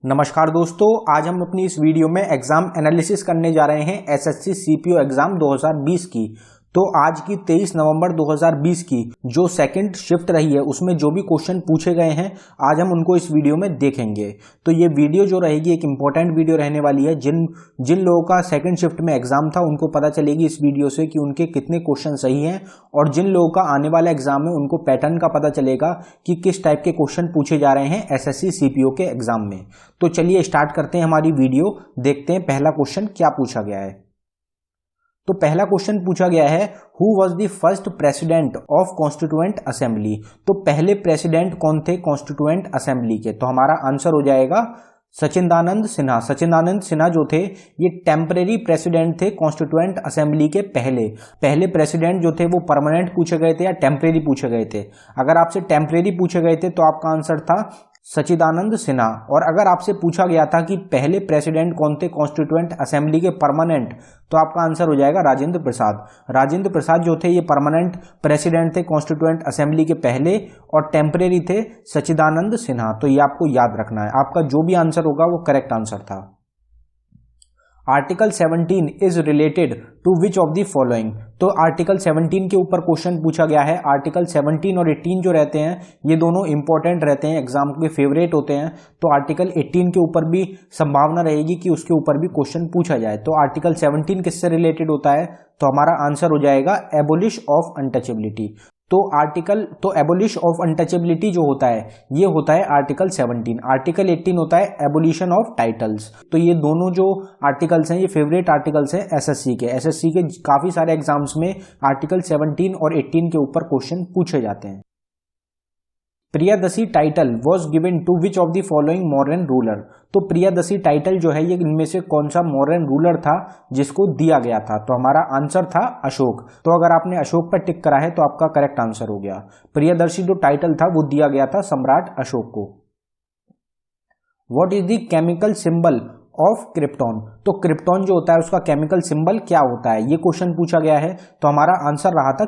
नमस्कार दोस्तों, आज हम अपनी इस वीडियो में एग्जाम एनालिसिस करने जा रहे हैं एसएससी सीपीओ एग्जाम 2020 की। तो आज की 23 नवंबर 2020 की जो सेकंड शिफ्ट रही है उसमें जो भी क्वेश्चन पूछे गए हैं आज हम उनको इस वीडियो में देखेंगे। तो ये वीडियो जो रहेगी एक इम्पॉर्टेंट वीडियो रहने वाली है। जिन लोगों का सेकंड शिफ्ट में एग्जाम था उनको पता चलेगी इस वीडियो से कि उनके कितने क्वेश्चन सही हैं, और जिन लोगों का आने वाला एग्जाम है उनको पैटर्न का पता चलेगा कि किस टाइप के क्वेश्चन पूछे जा रहे हैं एसएससी सीपीओ के एग्जाम में। तो चलिए स्टार्ट करते हैं हमारी वीडियो, देखते हैं पहला क्वेश्चन क्या पूछा गया है। तो पहला क्वेश्चन पूछा गया है, who was the first president of constituent assembly. तो पहले प्रेसिडेंट कौन थे कॉन्स्टिट्यूएंट असेंबली के? तो हमारा आंसर हो जाएगा सचिदानंद सिन्हा। सचिदानंद सिन्हा जो थे ये टेम्परेरी प्रेसिडेंट थे कॉन्स्टिट्यूएंट असेंबली के। पहले प्रेसिडेंट जो थे वो परमानेंट पूछे गए थे या टेम्परेरी पूछे गए थे? अगर आपसे टेम्परेरी पूछे गए थे तो आपका आंसर था सचिदानंद सिन्हा। और अगर आपसे पूछा गया था कि पहले प्रेसिडेंट कौन थे कॉन्स्टिट्यूएंट असेंबली के परमानेंट, तो आपका आंसर हो जाएगा राजेंद्र प्रसाद। राजेंद्र प्रसाद जो थे ये परमानेंट प्रेसिडेंट थे कॉन्स्टिट्यूएंट असेंबली के पहले, और टेम्परेरी थे सचिदानंद सिन्हा। तो ये आपको याद रखना है, आपका जो भी आंसर होगा वो करेक्ट आंसर था। Article 17 is related to which of the following. तो आर्टिकल 17 के ऊपर क्वेश्चन पूछा गया है। आर्टिकल 17 और 18 जो रहते हैं ये दोनों इंपॉर्टेंट रहते हैं, एग्जाम के फेवरेट होते हैं। तो आर्टिकल 18 के ऊपर भी संभावना रहेगी कि उसके ऊपर भी क्वेश्चन पूछा जाए। तो आर्टिकल 17 किससे रिलेटेड होता है? तो हमारा आंसर हो जाएगा एबोलिश ऑफ अनटचेबिलिटी। तो एबोलिश ऑफ अनटचेबिलिटी जो होता है ये होता है आर्टिकल 17। आर्टिकल 18 होता है एबोलिशन ऑफ टाइटल्स। तो ये दोनों जो आर्टिकल्स हैं ये फेवरेट आर्टिकल्स हैं एसएससी के काफी सारे एग्जाम्स में आर्टिकल 17 और 18 के ऊपर क्वेश्चन पूछे जाते हैं। Priyadarshi title was given to which of the following modern ruler. तो प्रियदर्शी टाइटल जो है ये इनमें से कौन सा मॉडर्न रूलर था जिसको दिया गया था? तो हमारा आंसर था अशोक। तो अगर आपने अशोक पर टिक करा है तो आपका करेक्ट आंसर हो गया। प्रियदर्शी जो टाइटल था वो दिया गया था सम्राट अशोक को। What is the chemical symbol of krypton. तो क्रिप्टॉन जो होता है उसका केमिकल सिंबल क्या होता है, ये क्वेश्चन पूछा गया है। तो हमारा आंसर रहा था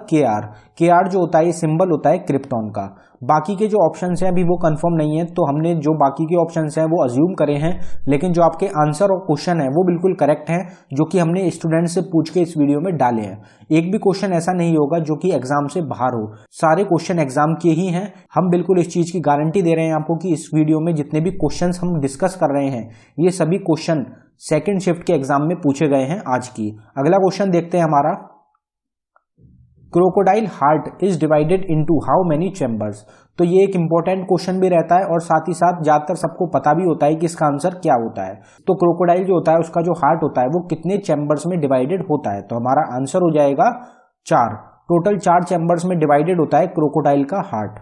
के आर जो होता है ये सिंबल होता है क्रिप्टॉन का। बाकी के जो ऑप्शंस हैं अभी वो कंफर्म नहीं है, तो हमने जो बाकी के ऑप्शंस हैं वो अज्यूम करे हैं, लेकिन जो आपके आंसर और क्वेश्चन है वो बिल्कुल करेक्ट हैं, जो कि हमने स्टूडेंट से पूछ के इस वीडियो में डाले हैं। एक भी क्वेश्चन ऐसा नहीं होगा जो कि एग्जाम से बाहर हो, सारे क्वेश्चन एग्जाम के ही हैं। हम बिल्कुल इस चीज की गारंटी दे रहे हैं आपको कि इस वीडियो में जितने भी क्वेश्चन हम डिस्कस कर रहे हैं ये सभी क्वेश्चन सेकेंड शिफ्ट के एग्जाम में पूछे गए हैं आज की। अगला क्वेश्चन देखते हैं हमारा, crocodile heart is divided into how many chambers. तो ये एक इंपॉर्टेंट क्वेश्चन भी रहता है और साथ ही साथ ज्यादातर सबको पता भी होता है कि इसका आंसर क्या होता है। तो क्रोकोडाइल जो होता है उसका जो हार्ट होता है वो कितने चैम्बर्स में डिवाइडेड होता है? तो हमारा आंसर हो जाएगा 4। टोटल 4 चैम्बर्स में डिवाइडेड होता है क्रोकोडाइल का heart.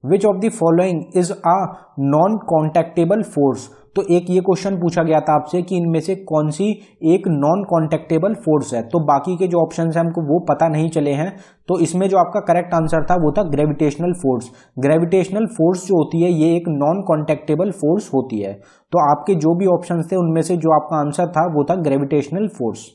Which of the following is a non contactable force. तो एक ये क्वेश्चन पूछा गया था आपसे कि इनमें से कौन सी एक नॉन कॉन्टेक्टेबल फोर्स है। तो बाकी के जो ऑप्शंस हैं हमको वो पता नहीं चले हैं, तो इसमें जो आपका करेक्ट आंसर था वो था ग्रेविटेशनल फोर्स। ग्रेविटेशनल फोर्स जो होती है ये एक नॉन कॉन्टेक्टेबल फोर्स होती है। तो आपके जो भी ऑप्शंस थे उनमें से जो आपका आंसर था वो था gravitational force.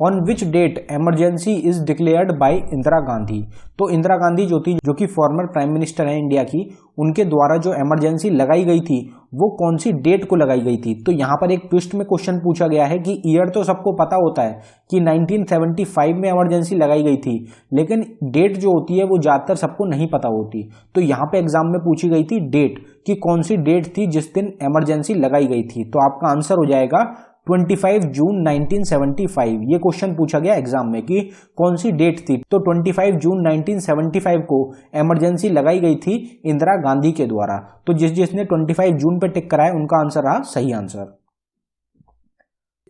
On which date emergency is declared by Indira Gandhi. तो इंदिरा गांधी जो कि फॉर्मर प्राइम मिनिस्टर है इंडिया की, उनके द्वारा जो इमरजेंसी लगाई गई थी वो कौन सी डेट को लगाई गई थी? तो यहां पर एक ट्विस्ट में क्वेश्चन पूछा गया है कि ईयर तो सबको पता होता है कि 1975 में इमरजेंसी लगाई गई थी, लेकिन डेट जो होती है वो ज्यादातर सबको नहीं पता होती। तो यहां पे एग्जाम में पूछी गई थी डेट कि कौन सी डेट थी जिस दिन इमरजेंसी लगाई गई थी। तो आपका आंसर हो जाएगा 25 जून 1975। ये क्वेश्चन पूछा गया एग्जाम में कि कौन सी डेट थी। तो 25 जून 1975 को इमरजेंसी लगाई गई थी इंदिरा गांधी के द्वारा। तो जिसने 25 जून पे टिक कराया उनका आंसर रहा सही answer.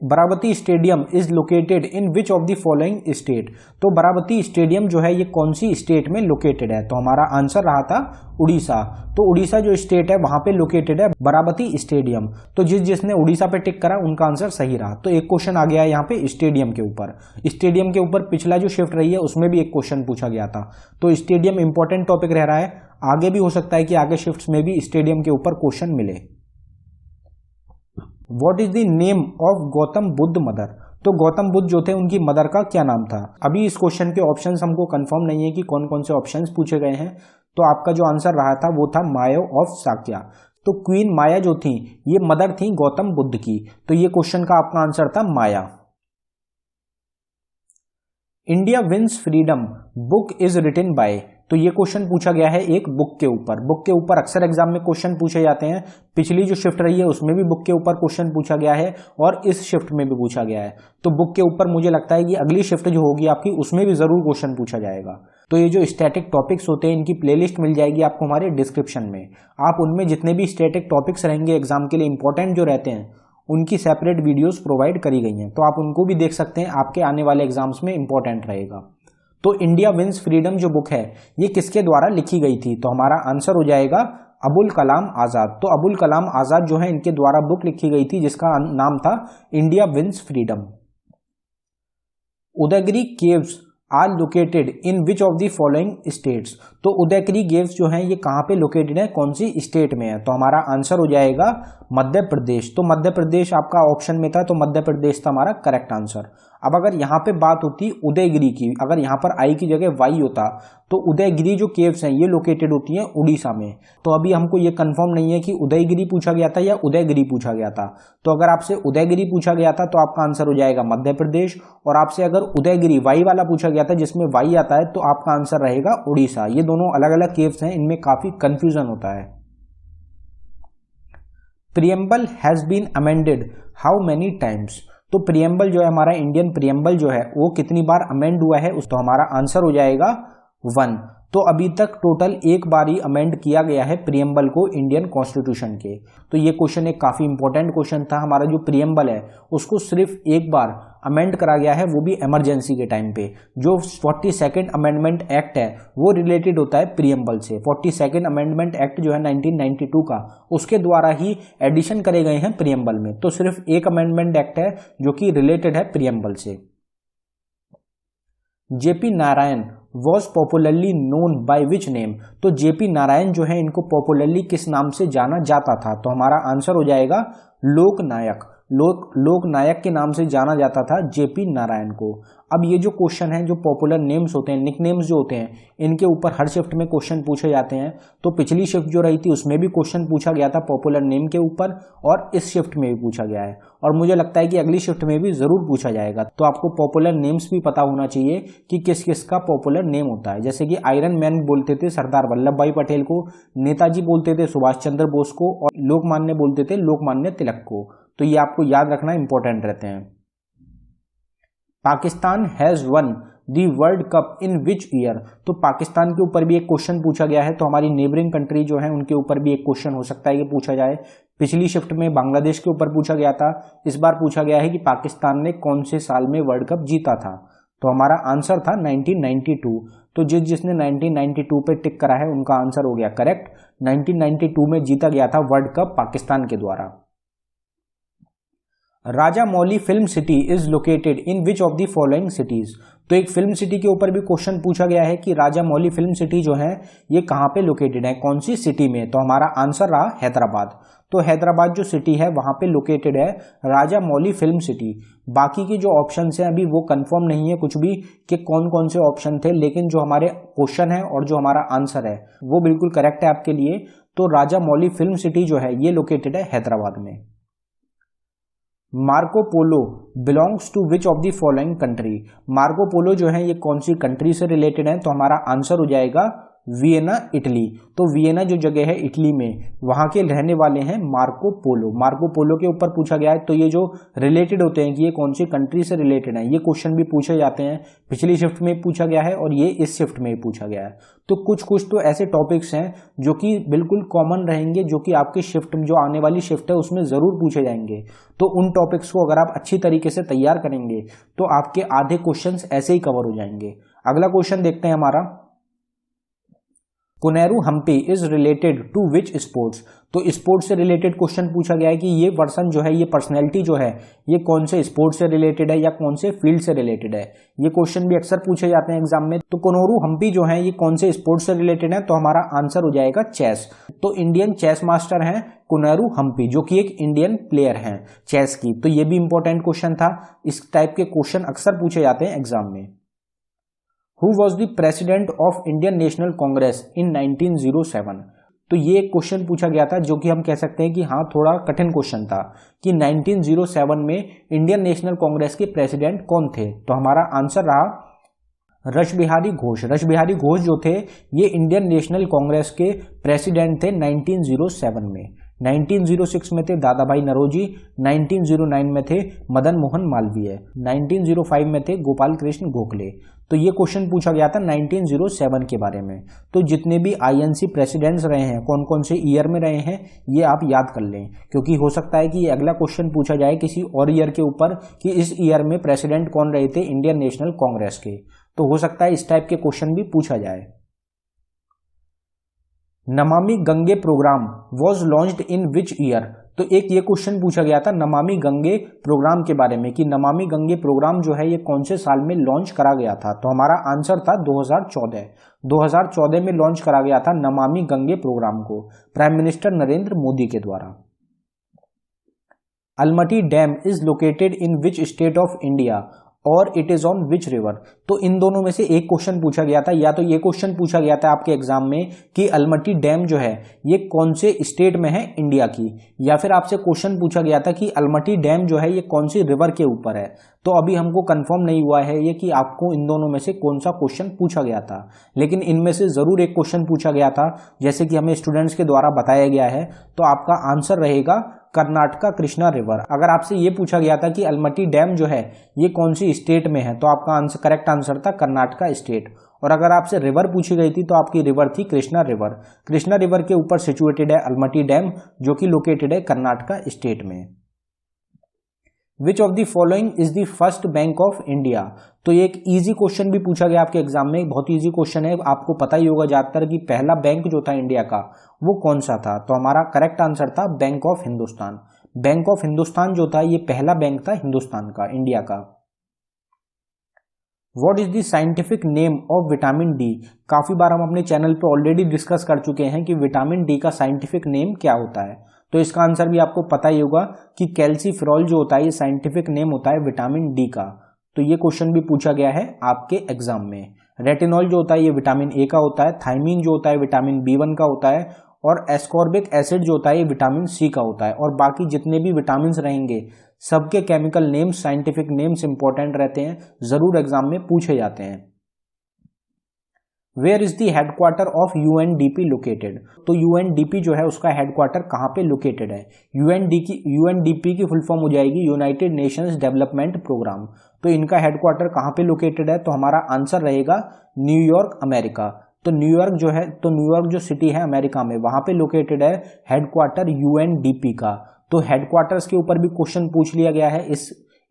Barabati stadium is located in which of the following state. तो बराबती स्टेडियम जो है ये कौन सी स्टेट में लोकेटेड है? तो हमारा आंसर रहा था उड़ीसा। तो उड़ीसा जो स्टेट है वहां पे लोकेटेड है बराबती स्टेडियम। तो जिसने उड़ीसा पे टिक करा उनका आंसर सही रहा। तो एक क्वेश्चन आ गया है यहाँ पे स्टेडियम के ऊपर। स्टेडियम के ऊपर पिछला जो शिफ्ट रही है उसमें भी एक क्वेश्चन पूछा गया था। तो स्टेडियम इंपॉर्टेंट टॉपिक रह रहा है, आगे भी हो सकता है कि आगे शिफ्ट्स में भी स्टेडियम के ऊपर क्वेश्चन मिले। What is the name of Gautam Buddha mother. तो गौतम बुद्ध जो थे उनकी मदर का क्या नाम था? अभी इस क्वेश्चन के ऑप्शंस हमको कंफर्म नहीं है कि कौन कौन से ऑप्शंस पूछे गए हैं। तो आपका जो आंसर रहा था वो था माया ऑफ साक्या। तो क्वीन माया जो थी ये मदर थी गौतम बुद्ध की, तो ये क्वेश्चन का आपका आंसर था Maya. India wins freedom book is written by, तो ये क्वेश्चन पूछा गया है एक बुक के ऊपर। बुक के ऊपर अक्सर एग्जाम में क्वेश्चन पूछे जाते हैं। पिछली जो शिफ्ट रही है उसमें भी बुक के ऊपर क्वेश्चन पूछा गया है और इस शिफ्ट में भी पूछा गया है। तो बुक के ऊपर मुझे लगता है कि अगली शिफ्ट जो होगी आपकी उसमें भी जरूर क्वेश्चन पूछा जाएगा। तो ये जो स्टैटिक टॉपिक्स होते हैं इनकी प्लेलिस्ट मिल जाएगी आपको हमारे डिस्क्रिप्शन में। आप उनमें जितने भी स्टैटिक टॉपिक्स रहेंगे एग्जाम के लिए इंपॉर्टेंट जो रहते हैं उनकी सेपरेट वीडियोस प्रोवाइड करी गई हैं, तो आप उनको भी देख सकते हैं, आपके आने वाले एग्जाम्स में इंपॉर्टेंट रहेगा। तो इंडिया विंस फ्रीडम जो बुक है ये किसके द्वारा लिखी गई थी, तो हमारा आंसर हो जाएगा अबुल कलाम आजाद। तो अबुल कलाम आजाद जो है इनके द्वारा बुक लिखी गई थी जिसका नाम था India wins freedom. Udayagiri caves are located in which of the following states, तो उदयगिरी केव्स जो है ये कहाँ पे लोकेटेड है, कौन सी स्टेट में है, तो हमारा आंसर हो जाएगा मध्य प्रदेश। तो मध्य प्रदेश आपका ऑप्शन में था, तो मध्य प्रदेश था हमारा करेक्ट आंसर। अब अगर यहाँ पे बात होती उदयगिरी की, अगर यहाँ पर आई की जगह वाई होता तो उदयगिरी जो केव्स हैं ये लोकेटेड होती हैं उड़ीसा में। तो अभी हमको ये कंफर्म नहीं है कि उदयगिरी पूछा गया था या उदयगिरी पूछा गया था। तो अगर आपसे उदयगिरी पूछा गया था तो आपका आंसर हो जाएगा मध्य प्रदेश, और आपसे अगर उदयगिरी वाई वाला पूछा गया था जिसमें वाई आता है तो आपका आंसर रहेगा उड़ीसा। ये दोनों अलग अलग केव्स हैं, इनमें काफी कंफ्यूजन होता है। Preamble has been amended how many times, तो प्रियम्बल जो है हमारा इंडियन प्रियम्बल जो है वो कितनी बार अमेंड हुआ है, उस तो हमारा आंसर हो जाएगा 1। तो अभी तक टोटल एक बार ही अमेंड किया गया है प्रियम्बल को इंडियन कॉन्स्टिट्यूशन के। तो ये क्वेश्चन एक काफी इंपॉर्टेंट क्वेश्चन था। हमारा जो प्रियम्बल है उसको सिर्फ एक बार अमेंड करा गया है, वो भी इमरजेंसी के टाइम पे। जो 42nd अमेंडमेंट एक्ट है वो रिलेटेड होता है प्रियम्बल से। 42nd अमेंडमेंट एक्ट जो है 1992 का, उसके द्वारा ही एडिशन करे गए हैं प्रियम्बल में। तो सिर्फ एक अमेंडमेंट एक्ट है जो कि रिलेटेड है प्रियम्बल से। JP Narayan was popularly known by which name, तो जेपी नारायण जो है इनको पॉपुलरली किस नाम से जाना जाता था, तो हमारा आंसर हो जाएगा लोकनायक। लोकनायक के नाम से जाना जाता था जेपी नारायण को। अब ये जो क्वेश्चन है, जो पॉपुलर नेम्स होते हैं, निकनेम्स जो होते हैं, इनके ऊपर हर शिफ्ट में क्वेश्चन पूछे जाते हैं। तो पिछली शिफ्ट जो रही थी उसमें भी क्वेश्चन पूछा गया था पॉपुलर नेम के ऊपर, और इस शिफ्ट में भी पूछा गया है, और मुझे लगता है कि अगली शिफ्ट में भी जरूर पूछा जाएगा। तो आपको पॉपुलर नेम्स भी पता होना चाहिए कि किस किस का पॉपुलर नेम होता है। जैसे कि आयरन मैन बोलते थे सरदार वल्लभ भाई पटेल को, नेताजी बोलते थे सुभाष चंद्र बोस को, और लोकमान्य बोलते थे लोकमान्य तिलक को। तो ये आपको याद रखना इंपॉर्टेंट रहते हैं। Pakistan has one the world cup in which year, तो पाकिस्तान के ऊपर भी एक क्वेश्चन पूछा गया है। तो हमारी नेबरिंग कंट्री जो है उनके ऊपर भी एक क्वेश्चन हो सकता है कि पूछा जाए। पिछली शिफ्ट में बांग्लादेश के ऊपर पूछा गया था, इस बार पूछा गया है कि पाकिस्तान ने कौन से साल में वर्ल्ड कप जीता था, तो हमारा आंसर था 1992। तो जिसने 1992 पे टिक करा है उनका आंसर हो गया करेक्ट। 1992 में जीता गया था वर्ल्ड कप पाकिस्तान के द्वारा। Raja Mouli film city is located in which of the following cities, तो एक फिल्म सिटी के ऊपर भी क्वेश्चन पूछा गया है कि राजा मौली फिल्म सिटी जो है ये कहाँ पे लोकेटेड है, कौन सी सिटी में, तो हमारा आंसर रहा हैदराबाद। तो हैदराबाद जो सिटी है वहां पे लोकेटेड है राजा मौली फिल्म सिटी। बाकी की जो ऑप्शन है अभी वो कंफर्म नहीं है कुछ भी कि कौन कौन से ऑप्शन थे, लेकिन जो हमारे क्वेश्चन है और जो हमारा आंसर है वो बिल्कुल करेक्ट है आपके लिए। तो राजा मौली फिल्म सिटी जो है ये लोकेटेड है हैदराबाद में। Marco Polo belongs to which of the following country, Marco Polo जो है ये कौन सी कंट्री से रिलेटेड है, तो हमारा आंसर हो जाएगा वियना इटली। तो वियना जो जगह है इटली में, वहां के रहने वाले हैं मार्को पोलो। मार्को पोलो के ऊपर पूछा गया है। तो ये जो रिलेटेड होते हैं कि ये कौन सी कंट्री से रिलेटेड है, ये क्वेश्चन भी पूछे जाते हैं। पिछली शिफ्ट में पूछा गया है और ये इस शिफ्ट में पूछा गया है। तो कुछ तो ऐसे टॉपिक्स हैं जो कि बिल्कुल कॉमन रहेंगे, जो कि आपकी शिफ्ट जो आने वाली शिफ्ट है उसमें जरूर पूछे जाएंगे। तो उन टॉपिक्स को अगर आप अच्छी तरीके से तैयार करेंगे तो आपके आधे क्वेश्चंस ऐसे ही कवर हो जाएंगे। अगला क्वेश्चन देखते हैं हमारा, Koneru Humpy is related to which sports, तो स्पोर्ट्स से रिलेटेड क्वेश्चन पूछा गया है कि ये पर्सन जो है, ये पर्सनैलिटी जो है, ये कौन से स्पोर्ट्स से रिलेटेड है या कौन से फील्ड से रिलेटेड है। ये क्वेश्चन भी अक्सर पूछे जाते हैं एग्जाम में। तो कोनेरू हम्पी जो है ये कौन से स्पोर्ट्स से रिलेटेड है, तो हमारा आंसर हो जाएगा चेस। तो इंडियन चेस मास्टर हैं कोनेरू हम्पी, जो कि एक इंडियन प्लेयर हैं चेस की। तो ये भी इंपॉर्टेंट क्वेश्चन था। इस टाइप के क्वेश्चन अक्सर पूछे जाते हैं एग्जाम में। Who was the president of Indian national Congress in 1907। तो ये एक क्वेश्चन पूछा गया था जो कि हम कह सकते हैं कि हाँ थोड़ा कठिन क्वेश्चन था कि 1907 में इंडियन नेशनल कांग्रेस के प्रेसिडेंट कौन थे। तो हमारा आंसर रहा रसबिहारी घोष। रसबिहारी घोष जो थे ये इंडियन नेशनल कांग्रेस के प्रेसिडेंट थे 1907 में। 1906 में थे दादा भाई नौरोजी, 1909 में थे मदन मोहन मालवीय, 1905 में थे गोपाल कृष्ण गोखले। तो ये क्वेश्चन पूछा गया था 1907 के बारे में। तो जितने भी आईएनसी प्रेसिडेंट्स रहे हैं, कौन कौन से ईयर में रहे हैं, ये आप याद कर लें, क्योंकि हो सकता है कि ये अगला क्वेश्चन पूछा जाए किसी और ईयर के ऊपर कि इस ईयर में प्रेसिडेंट कौन रहे थे इंडियन नेशनल कांग्रेस के। तो हो सकता है इस टाइप के क्वेश्चन भी पूछा जाए। Namami Gange programme was launched in which year. तो एक ये क्वेश्चन पूछा गया था नमामि गंगे प्रोग्राम के बारे में कि नमामि गंगे प्रोग्राम जो है ये कौन से साल में लॉन्च करा गया था। तो हमारा आंसर था 2014 में लॉन्च करा गया था नमामि गंगे प्रोग्राम को प्राइम मिनिस्टर नरेंद्र मोदी के द्वारा। Almatti dam is located in which state of India और it is on which river. तो इन दोनों में से एक क्वेश्चन पूछा गया था, या तो ये क्वेश्चन पूछा गया था आपके एग्जाम में कि अलमटी डैम जो है ये कौन से स्टेट में है इंडिया की, या फिर आपसे क्वेश्चन पूछा गया था कि अलमटी डैम जो है ये कौन सी रिवर के ऊपर है। तो अभी हमको कंफर्म नहीं हुआ है ये कि आपको इन दोनों में से कौन सा क्वेश्चन पूछा गया था, लेकिन इनमें से जरूर एक क्वेश्चन पूछा गया था जैसे कि हमें स्टूडेंट्स के द्वारा बताया गया है। तो आपका आंसर रहेगा कर्नाटका कृष्णा रिवर। अगर आपसे ये पूछा गया था कि अलमटी डैम जो है ये कौन सी स्टेट में है तो आपका आंसर करेक्ट आंसर था कर्नाटका स्टेट। और अगर आपसे रिवर पूछी गई थी तो आपकी रिवर थी कृष्णा रिवर। कृष्णा रिवर के ऊपर सिचुएटेड है अलमटी डैम जो कि लोकेटेड है कर्नाटका स्टेट में। विच of the following is the first bank of India. तो ये एक इजी क्वेश्चन भी पूछा गया आपके एग्जाम में, बहुत इजी क्वेश्चन है, आपको पता ही होगा ज्यादातर कि पहला बैंक जो था इंडिया का वो कौन सा था। तो हमारा करेक्ट आंसर था bank of Hindustan. Bank of Hindustan जो था ये पहला बैंक था हिंदुस्तान का, इंडिया का। What is the scientific name of vitamin D. काफी बार हम अपने चैनल पे ऑलरेडी डिस्कस कर चुके हैं कि विटामिन डी का साइंटिफिक नेम क्या होता है। तो इसका आंसर भी आपको पता ही होगा कि कैल्सीफेरॉल जो होता है ये साइंटिफिक नेम होता है विटामिन डी का। तो ये क्वेश्चन भी पूछा गया है आपके एग्जाम में। रेटिनॉल जो होता है ये विटामिन ए का होता है, थायमीन जो होता है विटामिन B1 का होता है, और एस्कॉर्बिक एसिड जो होता है ये विटामिन सी का होता है। और बाकी जितने भी विटामिन रहेंगे सबके chemical names, scientific names important रहते हैं, जरूर एग्जाम में पूछे जाते हैं। Where is the headquarter of UNDP located. तो UNDP जो है उसका हेडक्वार्टर कहाँ पे लोकेटेड है। UNDP की फुल फॉर्म हो जाएगी यूनाइटेड नेशंस डेवलपमेंट प्रोग्राम। तो इनका हेडक्वार्टर कहाँ पे लोकेटेड है, तो हमारा आंसर रहेगा न्यूयॉर्क, अमेरिका। तो न्यूयॉर्क जो है, तो न्यूयॉर्क जो सिटी है अमेरिका में, वहां पे लोकेटेड है हेडक्वार्टर UNDP का। तो हेडक्वार्टर्स के ऊपर भी क्वेश्चन पूछ लिया गया है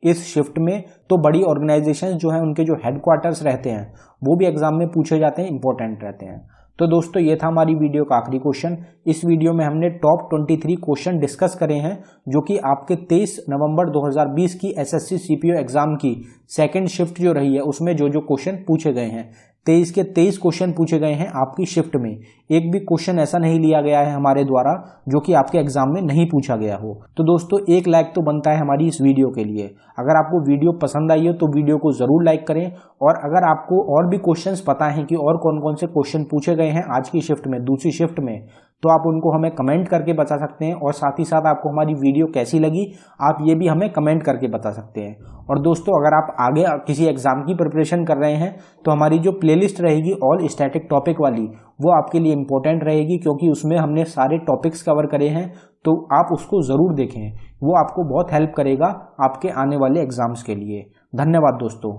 इस शिफ्ट में। तो बड़ी ऑर्गेनाइजेशंस जो हैं उनके जो हेडक्वार्टर्स रहते हैं वो भी एग्जाम में पूछे जाते हैं, इंपॉर्टेंट रहते हैं। तो दोस्तों ये था हमारी वीडियो का आखिरी क्वेश्चन। इस वीडियो में हमने टॉप 23 क्वेश्चन डिस्कस करे हैं जो कि आपके 23 नवंबर 2020 की SSC CPO एग्जाम की सेकंड शिफ्ट जो रही है उसमें जो क्वेश्चन पूछे गए हैं, 23 के 23 क्वेश्चन पूछे गए हैं आपकी शिफ्ट में। एक भी क्वेश्चन ऐसा नहीं लिया गया है हमारे द्वारा जो कि आपके एग्जाम में नहीं पूछा गया हो। तो दोस्तों एक लाइक तो बनता है हमारी इस वीडियो के लिए। अगर आपको वीडियो पसंद आई हो तो वीडियो को जरूर लाइक करें, और अगर आपको और भी क्वेश्चंस पता है कि और कौन कौन से क्वेश्चन पूछे गए हैं आज की शिफ्ट में, दूसरी शिफ्ट में, तो आप उनको हमें कमेंट करके बता सकते हैं। और साथ ही साथ आपको हमारी वीडियो कैसी लगी आप ये भी हमें कमेंट करके बता सकते हैं। और दोस्तों अगर आप आगे किसी एग्जाम की प्रिपरेशन कर रहे हैं तो हमारी जो प्लेलिस्ट रहेगी ऑल स्टैटिक टॉपिक वाली वो आपके लिए इंपॉर्टेंट रहेगी, क्योंकि उसमें हमने सारे टॉपिक्स कवर करे हैं। तो आप उसको ज़रूर देखें, वो आपको बहुत हेल्प करेगा आपके आने वाले एग्जाम्स के लिए। धन्यवाद दोस्तों।